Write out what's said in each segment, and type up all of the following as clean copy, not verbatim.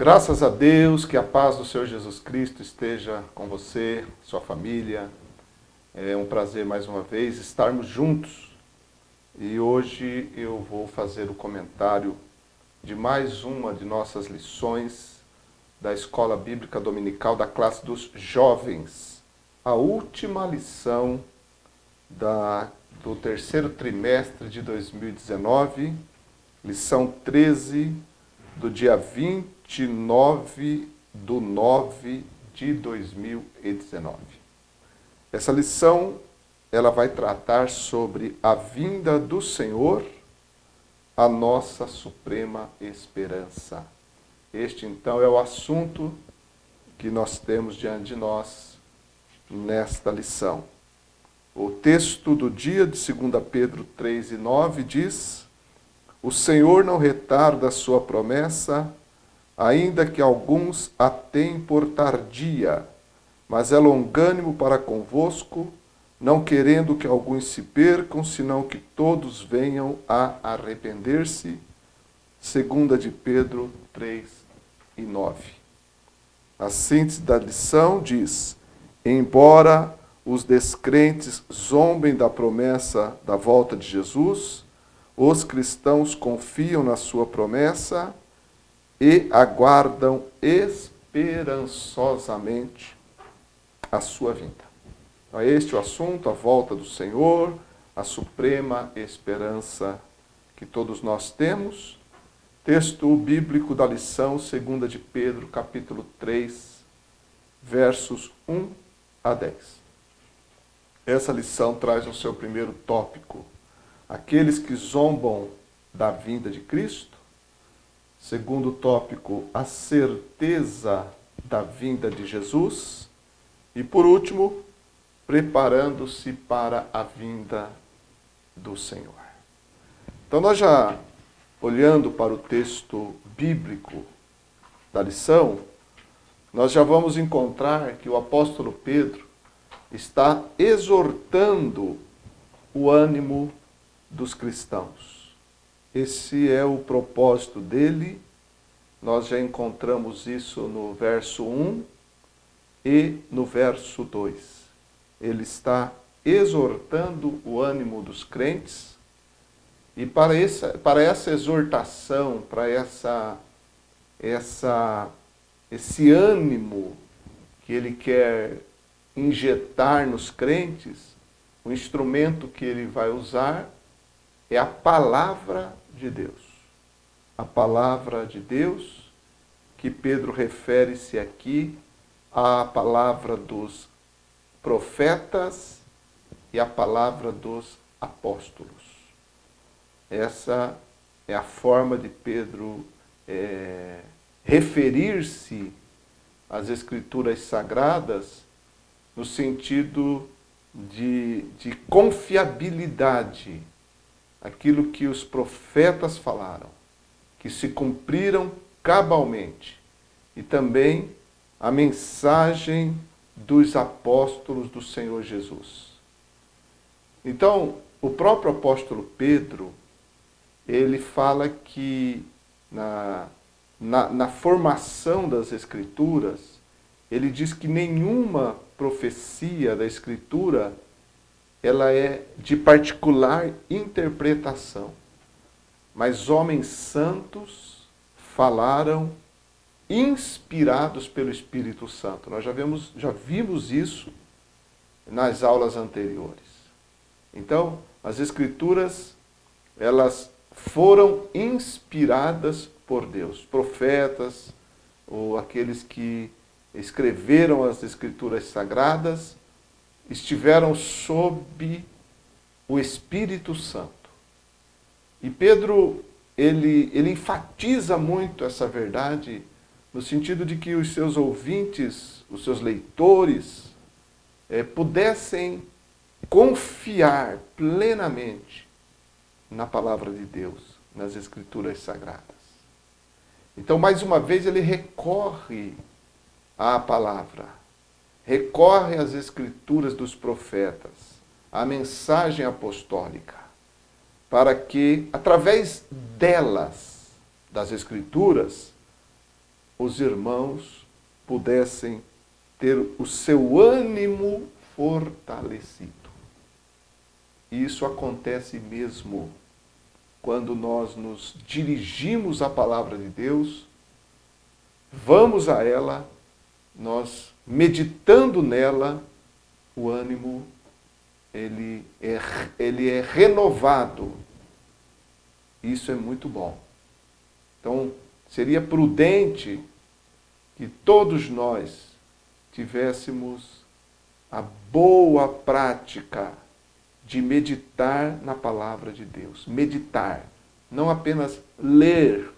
Graças a Deus, que a paz do Senhor Jesus Cristo esteja com você, sua família. É um prazer mais uma vez estarmos juntos. E hoje eu vou fazer o comentário de mais uma de nossas lições da Escola Bíblica Dominical da classe dos jovens. A última lição do terceiro trimestre de 2019, lição 13, do dia 29/9/2019. Essa lição, ela vai tratar sobre a vinda do Senhor, a nossa suprema esperança. Este, então, é o assunto que nós temos diante de nós nesta lição. O texto do dia de 2 Pedro 3:9 diz: o Senhor não retarda a sua promessa, ainda que alguns a tenham por tardia, mas é longânimo para convosco, não querendo que alguns se percam, senão que todos venham a arrepender-se. 2 de Pedro 3:9. A síntese da lição diz: embora os descrentes zombem da promessa da volta de Jesus, os cristãos confiam na sua promessa e aguardam esperançosamente a sua vinda. Então, este é o assunto, a volta do Senhor, a suprema esperança que todos nós temos. Texto bíblico da lição 2 de Pedro, capítulo 3, versos 1 a 10. Essa lição traz no seu primeiro tópico aqueles que zombam da vinda de Cristo. Segundo tópico, a certeza da vinda de Jesus. E por último, preparando-se para a vinda do Senhor. Então nós já, olhando para o texto bíblico da lição, nós já vamos encontrar que o apóstolo Pedro está exortando o ânimo dos cristãos. Esse é o propósito dele. Nós já encontramos isso no verso 1 e no verso 2. Ele está exortando o ânimo dos crentes, e para essa exortação, para esse ânimo que ele quer injetar nos crentes, o instrumento que ele vai usar é a palavra de Deus. A palavra de Deus, que Pedro refere-se aqui à palavra dos profetas e à palavra dos apóstolos. Essa é a forma de Pedro referir-se às Escrituras Sagradas no sentido de confiabilidade. Aquilo que os profetas falaram, que se cumpriram cabalmente, e também a mensagem dos apóstolos do Senhor Jesus. Então, o próprio apóstolo Pedro, ele fala que na formação das Escrituras, ele diz que nenhuma profecia da Escritura ela é de particular interpretação. Mas homens santos falaram inspirados pelo Espírito Santo. Nós já vimos isso nas aulas anteriores. Então, as Escrituras, elas foram inspiradas por Deus. Profetas, ou aqueles que escreveram as Escrituras Sagradas, estiveram sob o Espírito Santo. E Pedro, ele enfatiza muito essa verdade, no sentido de que os seus ouvintes, os seus leitores, pudessem confiar plenamente na palavra de Deus, nas Escrituras Sagradas. Então, mais uma vez, ele recorre à palavra, recorre às Escrituras dos profetas, à mensagem apostólica, para que, através delas, das Escrituras, os irmãos pudessem ter o seu ânimo fortalecido. E isso acontece mesmo quando nós nos dirigimos à palavra de Deus, vamos a ela, nós meditando nela, o ânimo ele é renovado. Isso é muito bom. Então, seria prudente que todos nós tivéssemos a boa prática de meditar na palavra de Deus. Meditar, não apenas ler,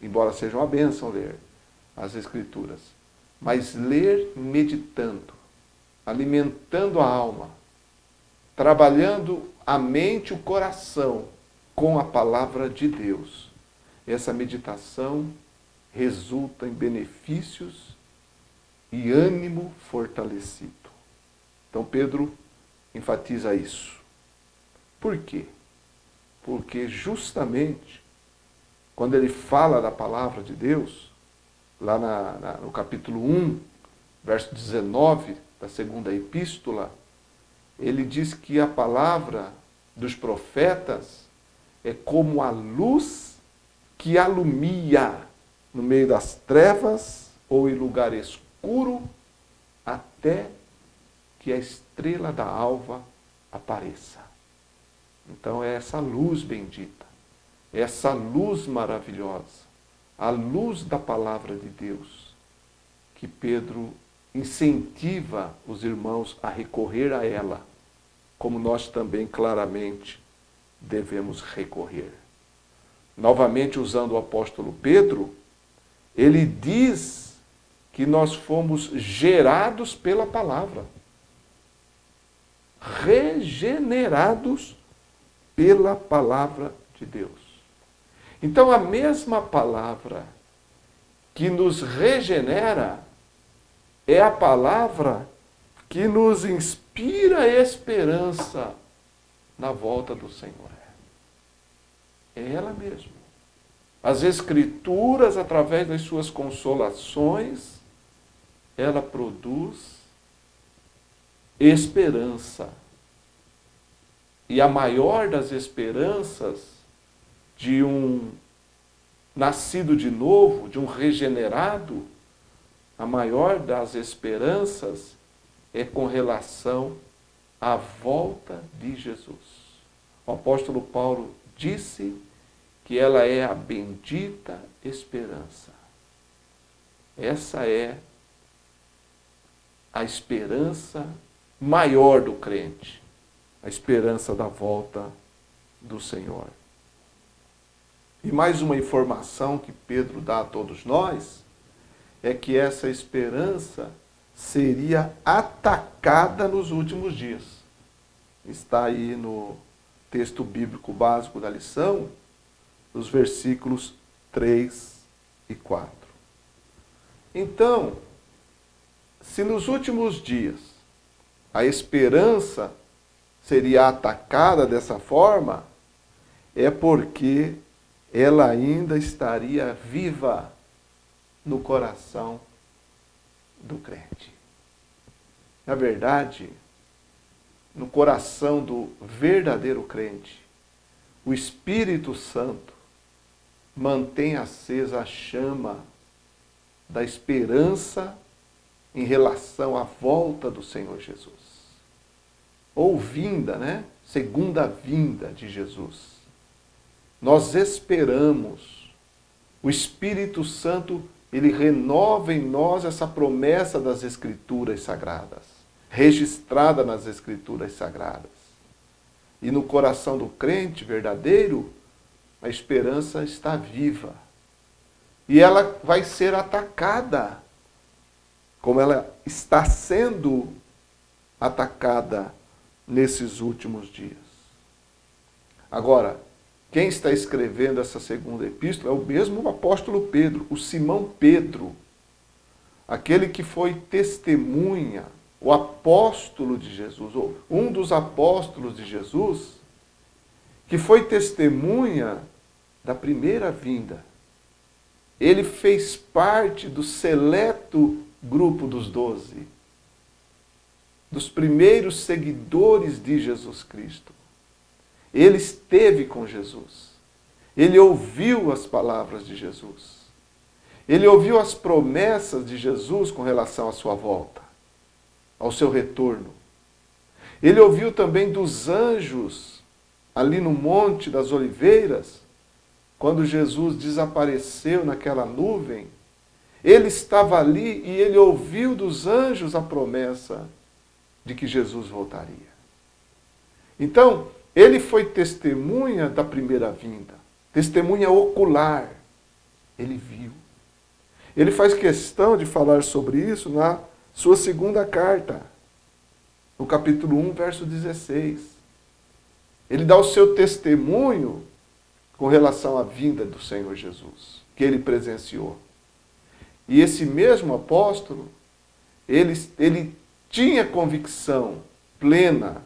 embora seja uma bênção ler as Escrituras, mas ler meditando, alimentando a alma, trabalhando a mente e o coração com a palavra de Deus. Essa meditação resulta em benefícios e ânimo fortalecido. Então Pedro enfatiza isso. Por quê? Porque justamente quando ele fala da palavra de Deus, lá no capítulo 1, verso 19 da segunda epístola, ele diz que a palavra dos profetas é como a luz que alumia no meio das trevas ou em lugar escuro até que a estrela da alva apareça. Então é essa luz bendita, essa luz maravilhosa, a luz da palavra de Deus, que Pedro incentiva os irmãos a recorrer a ela, como nós também claramente devemos recorrer. Novamente, usando o apóstolo Pedro, ele diz que nós fomos gerados pela palavra, regenerados pela palavra de Deus. Então, a mesma palavra que nos regenera é a palavra que nos inspira esperança na volta do Senhor. É ela mesma. As Escrituras, através das suas consolações, ela produz esperança. E a maior das esperanças de um nascido de novo, de um regenerado, a maior das esperanças é com relação à volta de Jesus. O apóstolo Paulo disse que ela é a bendita esperança. Essa é a esperança maior do crente, a esperança da volta do Senhor. E mais uma informação que Pedro dá a todos nós é que essa esperança seria atacada nos últimos dias. Está aí no texto bíblico básico da lição, os versículos 3 e 4. Então, se nos últimos dias a esperança seria atacada dessa forma, é porque ela ainda estaria viva no coração do crente. Na verdade, no coração do verdadeiro crente, o Espírito Santo mantém acesa a chama da esperança em relação à volta do Senhor Jesus. Ou vinda, né? Segunda vinda de Jesus. Nós esperamos. O Espírito Santo, ele renova em nós essa promessa das Escrituras Sagradas, registrada nas Escrituras Sagradas. E no coração do crente verdadeiro, a esperança está viva. E ela vai ser atacada, como ela está sendo atacada nesses últimos dias. Agora, quem está escrevendo essa segunda epístola é o mesmo apóstolo Pedro, o Simão Pedro, aquele que foi testemunha, o apóstolo de Jesus, ou um dos apóstolos de Jesus, que foi testemunha da primeira vinda ele fez parte do seleto grupo dos 12, dos primeiros seguidores de Jesus Cristo. Ele esteve com Jesus. Ele ouviu as palavras de Jesus. Ele ouviu as promessas de Jesus com relação à sua volta, ao seu retorno. Ele ouviu também dos anjos, ali no Monte das Oliveiras, quando Jesus desapareceu naquela nuvem. Ele estava ali e ele ouviu dos anjos a promessa de que Jesus voltaria. Então, ele foi testemunha da primeira vinda, testemunha ocular. Ele viu. Ele faz questão de falar sobre isso na sua segunda carta, no capítulo 1, verso 16. Ele dá o seu testemunho com relação à vinda do Senhor Jesus, que ele presenciou. E esse mesmo apóstolo, ele tinha convicção plena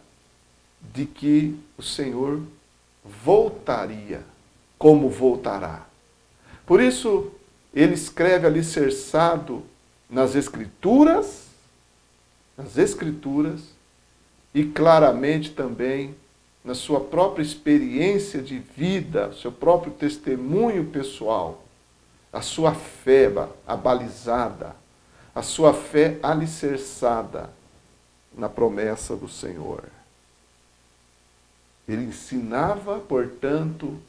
de que o Senhor voltaria, como voltará. Por isso, ele escreve alicerçado nas Escrituras, e claramente também na sua própria experiência de vida, seu próprio testemunho pessoal, a sua fé abalizada, a sua fé alicerçada na promessa do Senhor. Ele ensinava, portanto,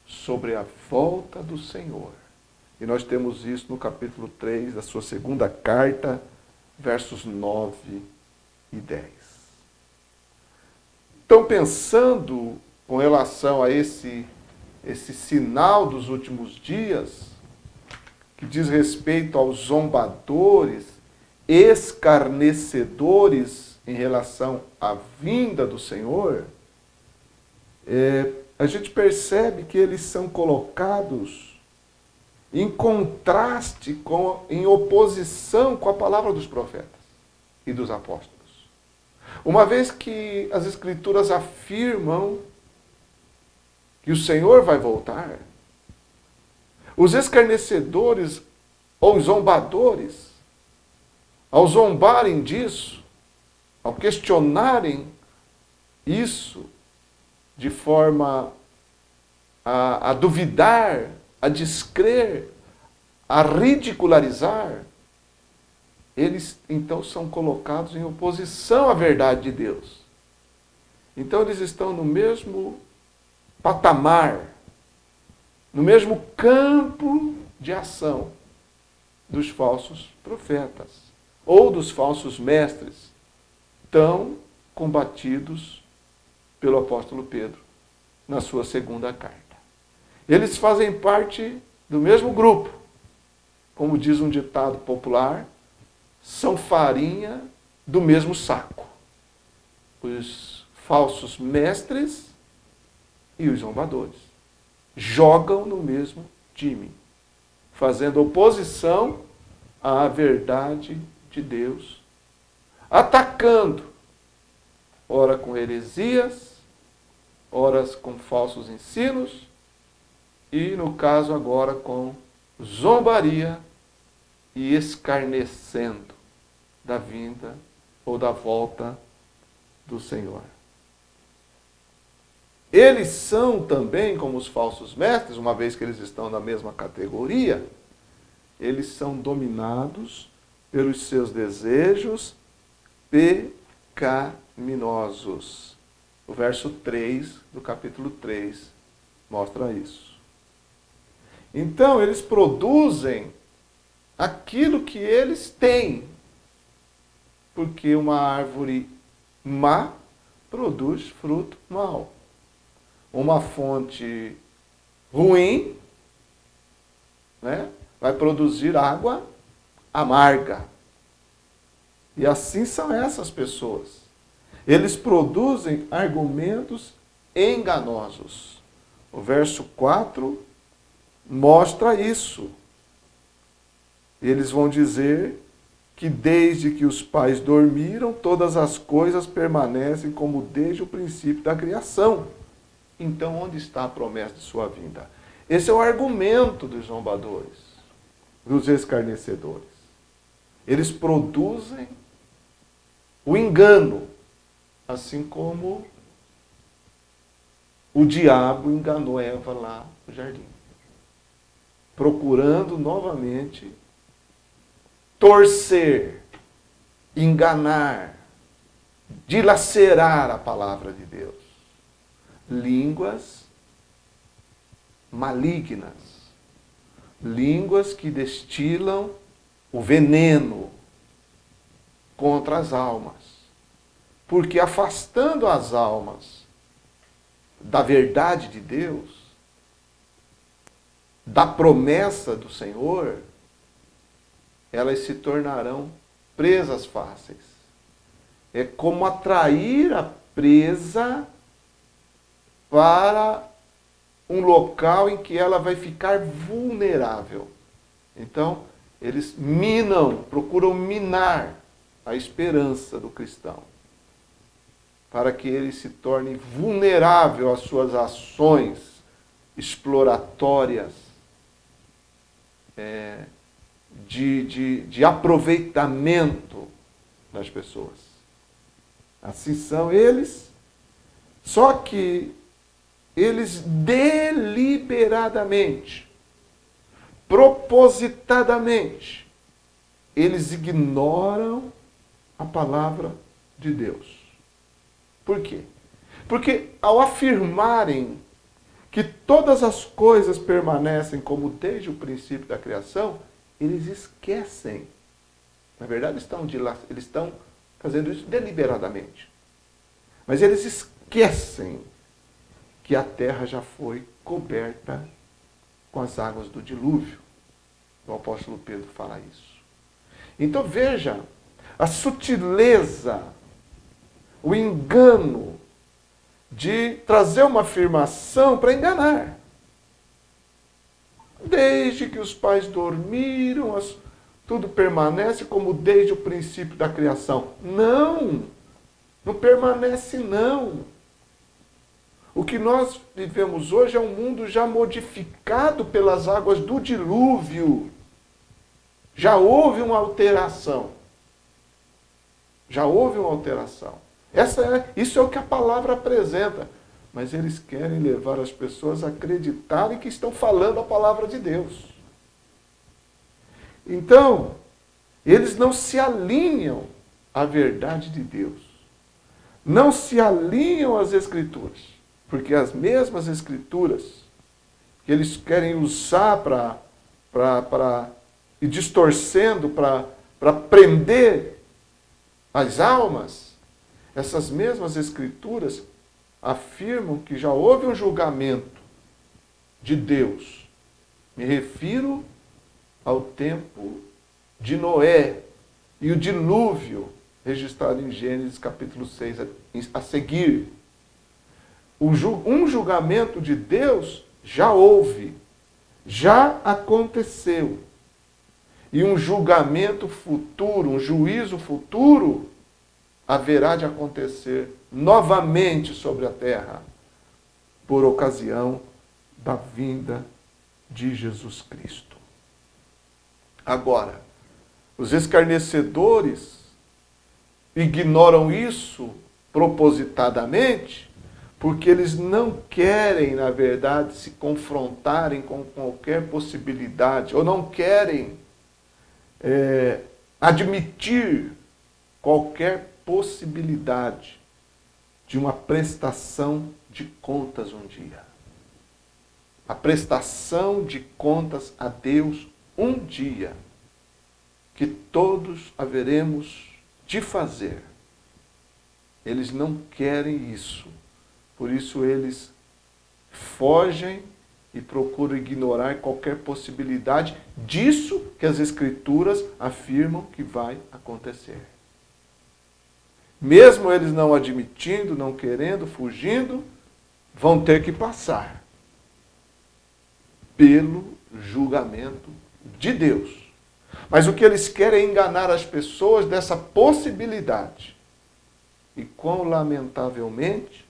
sobre a volta do Senhor. E nós temos isso no capítulo 3 da sua segunda carta, versos 9 e 10. Então, pensando com relação a esse sinal dos últimos dias, que diz respeito aos zombadores, escarnecedores em relação à vinda do Senhor, a gente percebe que eles são colocados em contraste, em oposição com a palavra dos profetas e dos apóstolos. Uma vez que as Escrituras afirmam que o Senhor vai voltar, os escarnecedores ou zombadores, ao zombarem disso, ao questionarem isso de forma a duvidar, a descrer, a ridicularizar, eles então são colocados em oposição à verdade de Deus. Então eles estão no mesmo patamar, no mesmo campo de ação dos falsos profetas ou dos falsos mestres, tão combatidos pelo apóstolo Pedro na sua segunda carta. Eles fazem parte do mesmo grupo. Como diz um ditado popular, são farinha do mesmo saco. Os falsos mestres e os zombadores jogam no mesmo time, fazendo oposição à verdade de Deus, atacando, ora com heresias, ora com falsos ensinos, e no caso agora com zombaria e escarnecendo da vinda ou da volta do Senhor. Eles são também, como os falsos mestres, uma vez que eles estão na mesma categoria, eles são dominados pelos seus desejos pecaminosos. O verso 3 do capítulo 3 mostra isso. Então, eles produzem aquilo que eles têm, porque uma árvore má produz fruto mau. Uma fonte ruim, né, vai produzir água amarga. E assim são essas pessoas. Eles produzem argumentos enganosos. O verso 4 mostra isso. Eles vão dizer que desde que os pais dormiram, todas as coisas permanecem como desde o princípio da criação. Então, onde está a promessa de sua vinda? Esse é o argumento dos zombadores. dos escarnecedores. Eles produzem o engano, assim como o diabo enganou Eva lá no jardim, procurando novamente torcer, enganar, dilacerar a palavra de Deus. Línguas malignas, línguas que destilam o veneno contra as almas. Porque afastando as almas da verdade de Deus, da promessa do Senhor, elas se tornarão presas fáceis. É como atrair a presa para um local em que ela vai ficar vulnerável. Então, eles procuram minar a esperança do cristão, para que ele se torne vulnerável às suas ações exploratórias, de aproveitamento das pessoas. Assim são eles, só que eles deliberadamente, propositadamente, eles ignoram a palavra de Deus. Por quê? Porque ao afirmarem que todas as coisas permanecem como desde o princípio da criação, eles esquecem. Na verdade, eles estão fazendo isso deliberadamente. Mas eles esquecem que a terra já foi coberta com as águas do dilúvio. O apóstolo Pedro fala isso. Então veja a sutileza, o engano de trazer uma afirmação para enganar. Desde que os pais dormiram, tudo permanece como desde o princípio da criação. Não permanece não. O que nós vivemos hoje é um mundo já modificado pelas águas do dilúvio. Já houve uma alteração. Já houve uma alteração. Isso é o que a palavra apresenta. Mas eles querem levar as pessoas a acreditarem que estão falando a palavra de Deus. Então, eles não se alinham à verdade de Deus. Não se alinham às Escrituras. Porque as mesmas Escrituras que eles querem usar e distorcendo para prender as almas, essas mesmas Escrituras afirmam que já houve um julgamento de Deus. Me refiro ao tempo de Noé e o dilúvio registrado em Gênesis capítulo 6 a seguir. Um julgamento de Deus já houve, já aconteceu. E um julgamento futuro, um juízo futuro, haverá de acontecer novamente sobre a terra, por ocasião da vinda de Jesus Cristo. Agora, os escarnecedores ignoram isso propositadamente, porque eles não querem, na verdade, se confrontarem com qualquer possibilidade, ou não querem admitir qualquer possibilidade de uma prestação de contas um dia. A prestação de contas a Deus um dia, que todos haveremos de fazer. Eles não querem isso. Por isso eles fogem e procuram ignorar qualquer possibilidade disso que as Escrituras afirmam que vai acontecer. Mesmo eles não admitindo, não querendo, fugindo, vão ter que passar pelo julgamento de Deus. Mas o que eles querem é enganar as pessoas dessa possibilidade. E quão lamentavelmente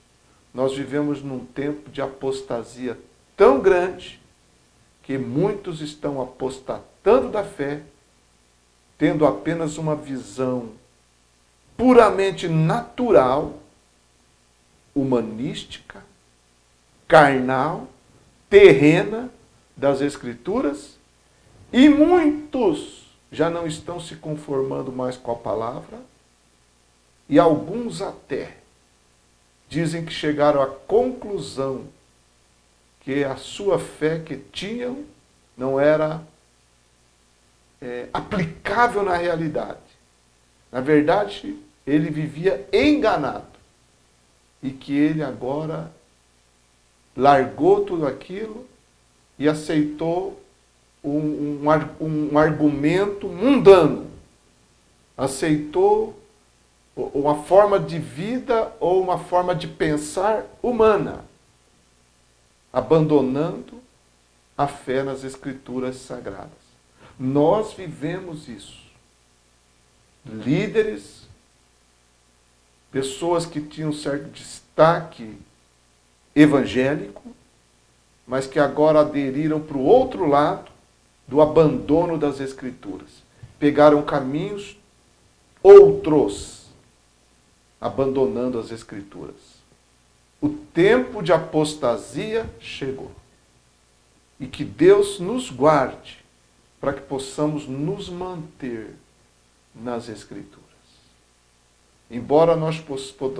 nós vivemos num tempo de apostasia tão grande porque muitos estão apostatando da fé, tendo apenas uma visão puramente natural, humanística, carnal, terrena das Escrituras, e muitos já não estão se conformando mais com a palavra, e alguns até dizem que chegaram à conclusão que a sua fé que tinham não era aplicável na realidade. Na verdade, ele vivia enganado e que ele agora largou tudo aquilo e aceitou um argumento mundano, aceitou uma forma de vida ou uma forma de pensar humana, abandonando a fé nas Escrituras Sagradas. Nós vivemos isso. Líderes, pessoas que tinham certo destaque evangélico, mas que agora aderiram para o outro lado do abandono das Escrituras. Pegaram caminhos outros, abandonando as Escrituras. O tempo de apostasia chegou. E que Deus nos guarde para que possamos nos manter nas Escrituras. Embora nós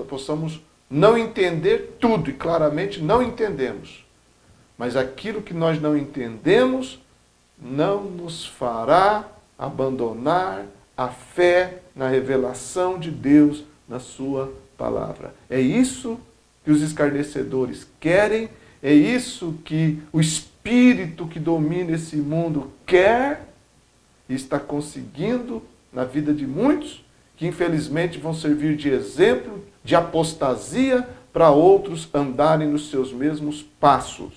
possamos não entender tudo, e claramente não entendemos, mas aquilo que nós não entendemos não nos fará abandonar a fé na revelação de Deus na sua palavra. É isso que os escarnecedores querem, é isso que o espírito que domina esse mundo quer e está conseguindo na vida de muitos, que infelizmente vão servir de exemplo de apostasia para outros andarem nos seus mesmos passos.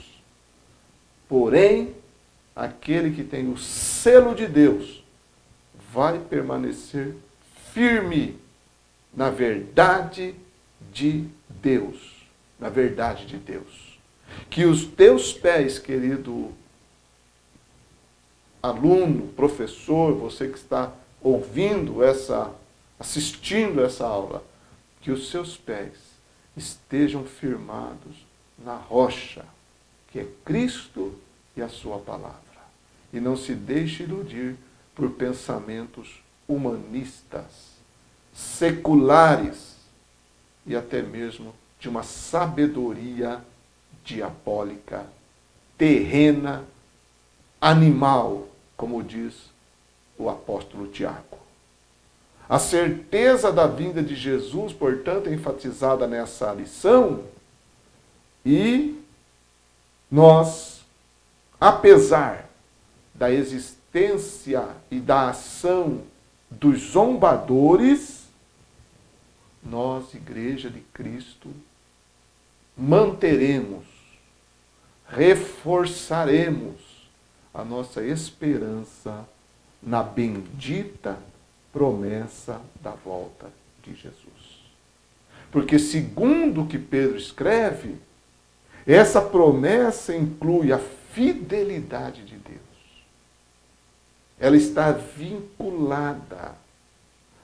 Porém, aquele que tem o selo de Deus vai permanecer firme na verdade de Deus. Na verdade de Deus. Que os teus pés, querido aluno, professor, você que está ouvindo assistindo essa aula, que os seus pés estejam firmados na rocha, que é Cristo e a sua palavra. E não se deixe iludir por pensamentos humanistas, seculares e até mesmo de uma sabedoria diabólica, terrena, animal, como diz o apóstolo Tiago. A certeza da vinda de Jesus, portanto, é enfatizada nessa lição, e nós, apesar da existência e da ação dos zombadores, nós, Igreja de Cristo, manteremos, reforçaremos a nossa esperança na bendita promessa da volta de Jesus. Porque, segundo o que Pedro escreve, essa promessa inclui a fidelidade de Deus. Ela está vinculada.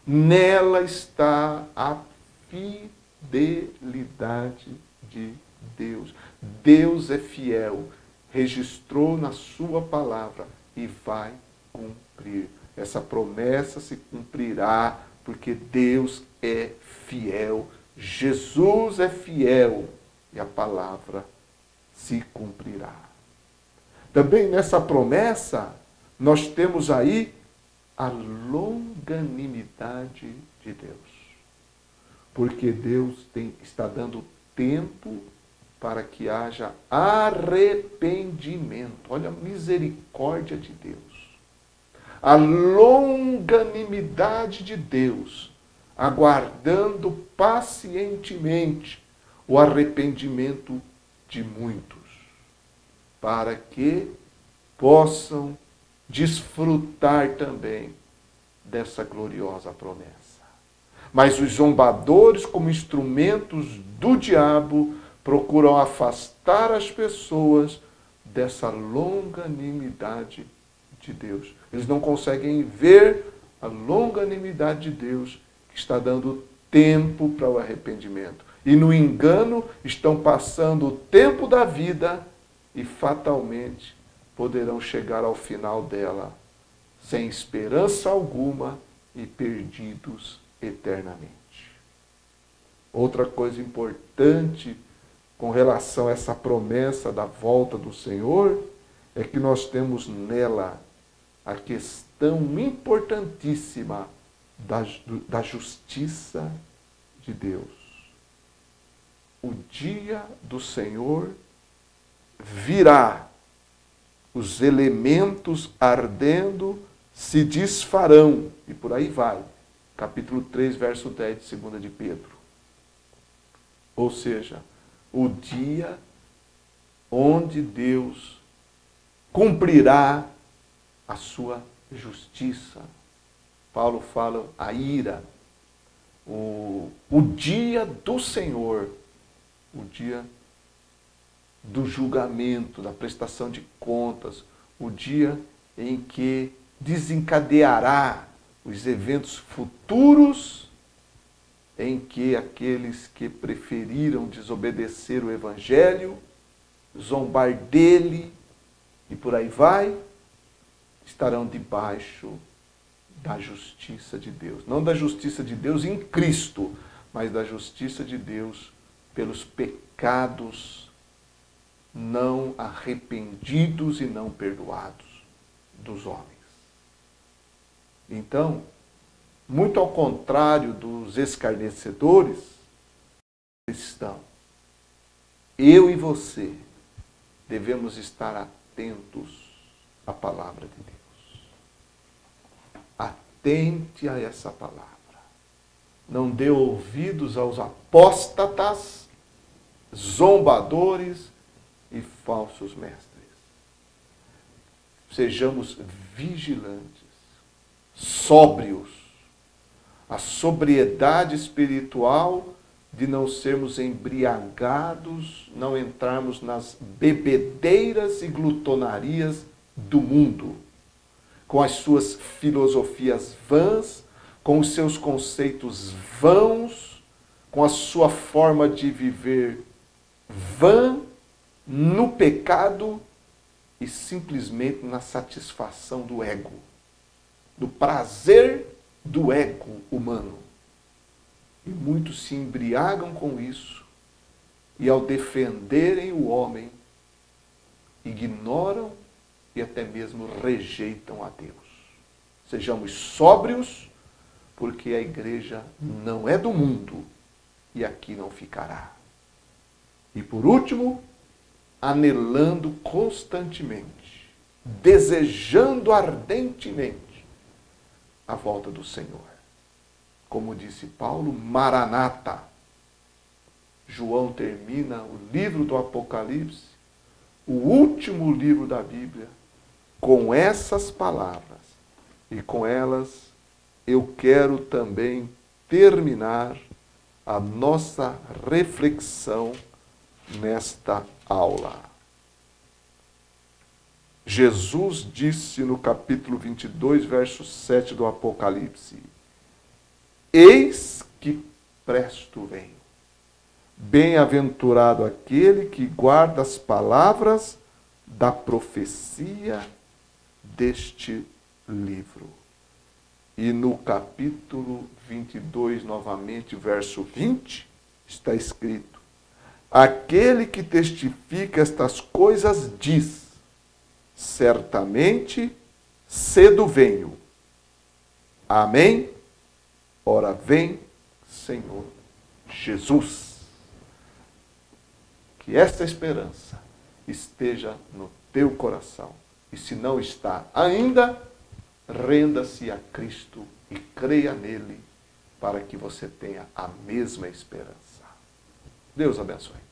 Nela está a fidelidade de Deus. Deus é fiel, registrou na sua palavra e vai cumprir. Essa promessa se cumprirá porque Deus é fiel, Jesus é fiel e a palavra se cumprirá. Também nessa promessa nós temos aí a longanimidade de Deus. Porque Deus está dando tempo para que haja arrependimento. Olha a misericórdia de Deus. A longanimidade de Deus, aguardando pacientemente o arrependimento de muitos, para que possam desfrutar também dessa gloriosa promessa. Mas os zombadores, como instrumentos do diabo, procuram afastar as pessoas dessa longanimidade de Deus. Eles não conseguem ver a longanimidade de Deus, que está dando tempo para o arrependimento. E no engano estão passando o tempo da vida e fatalmente poderão chegar ao final dela sem esperança alguma e perdidos eternamente. Outra coisa importante com relação a essa promessa da volta do Senhor é que nós temos nela a questão importantíssima da justiça de Deus. O dia do Senhor virá, os elementos ardendo se desfarão, e por aí vai. Capítulo 3, verso 10 de 2 de Pedro. Ou seja, o dia onde Deus cumprirá a sua justiça. Paulo fala a ira, o dia do Senhor, o dia do julgamento, da prestação de contas, o dia em que desencadeará os eventos futuros em que aqueles que preferiram desobedecer o Evangelho, zombar dele e por aí vai, estarão debaixo da justiça de Deus. Não da justiça de Deus em Cristo, mas da justiça de Deus pelos pecados não arrependidos e não perdoados dos homens. Então, muito ao contrário dos escarnecedores, cristão, eu e você devemos estar atentos à palavra de Deus. Atente a essa palavra. Não dê ouvidos aos apóstatas, zombadores e falsos mestres. Sejamos vigilantes, sóbrios. A sobriedade espiritual de não sermos embriagados, não entrarmos nas bebedeiras e glutonarias do mundo, com as suas filosofias vãs, com os seus conceitos vãos, com a sua forma de viver vã, no pecado e simplesmente na satisfação do ego, do prazer do ego humano. E muitos se embriagam com isso e, ao defenderem o homem, ignoram e até mesmo rejeitam a Deus. Sejamos sóbrios, porque a igreja não é do mundo e aqui não ficará. E por último, anelando constantemente, desejando ardentemente a volta do Senhor. Como disse Paulo, Maranata. João termina o livro do Apocalipse, o último livro da Bíblia, com essas palavras. E com elas eu quero também terminar a nossa reflexão nesta aula. Jesus disse no capítulo 22, verso 7 do Apocalipse: eis que presto venho. Bem-aventurado aquele que guarda as palavras da profecia deste livro. E no capítulo 22, novamente, verso 20, está escrito: aquele que testifica estas coisas diz: certamente cedo venho. Amém? Ora vem, Senhor Jesus. Que esta esperança esteja no teu coração. E se não está ainda, renda-se a Cristo e creia nele para que você tenha a mesma esperança. Deus abençoe.